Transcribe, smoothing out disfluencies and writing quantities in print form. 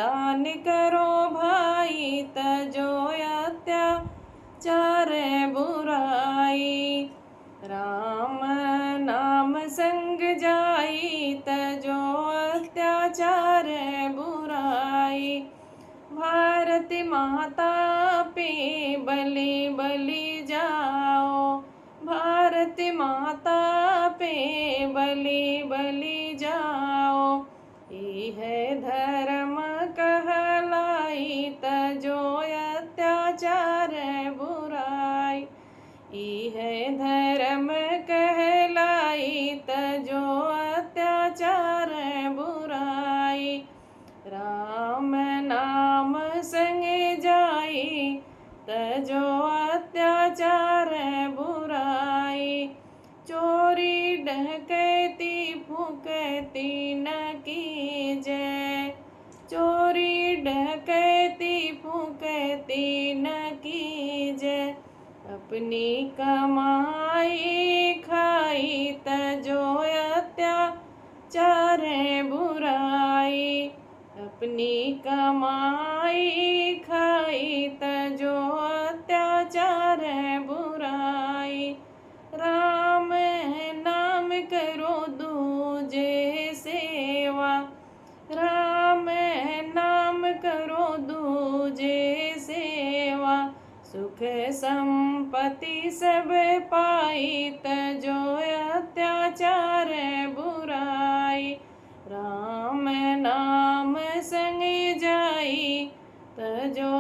दान करो भाई तजो अत्याचार बुराई। राम नाम संग जाई तजो अत्याचार बुराई। भारत माता पे बलि बलि जाओ, भारत माता पे बलि बलि जाओ। है धर्म कहलाई तजो अत्याचार बुराई। है धर्म कहलाई तजो अत्याचार बुराई। राम नाम संग जाई तजो अत्याचार बुराई। चोरी डकैती फुकैती न कीजय, चोरी डकैती फुकैती न कीजय। अपनी कमाई खाई तजो अत्याचार बुराई। अपनी कमाई खाई तजो अत्याचार बुराई। राम नाम करो दूजे सेवा, राम नाम करो दूजे सेवा। सुख संपत्ति सब पाई तजो अत्याचार बुराई। राम नाम संग जाई तजो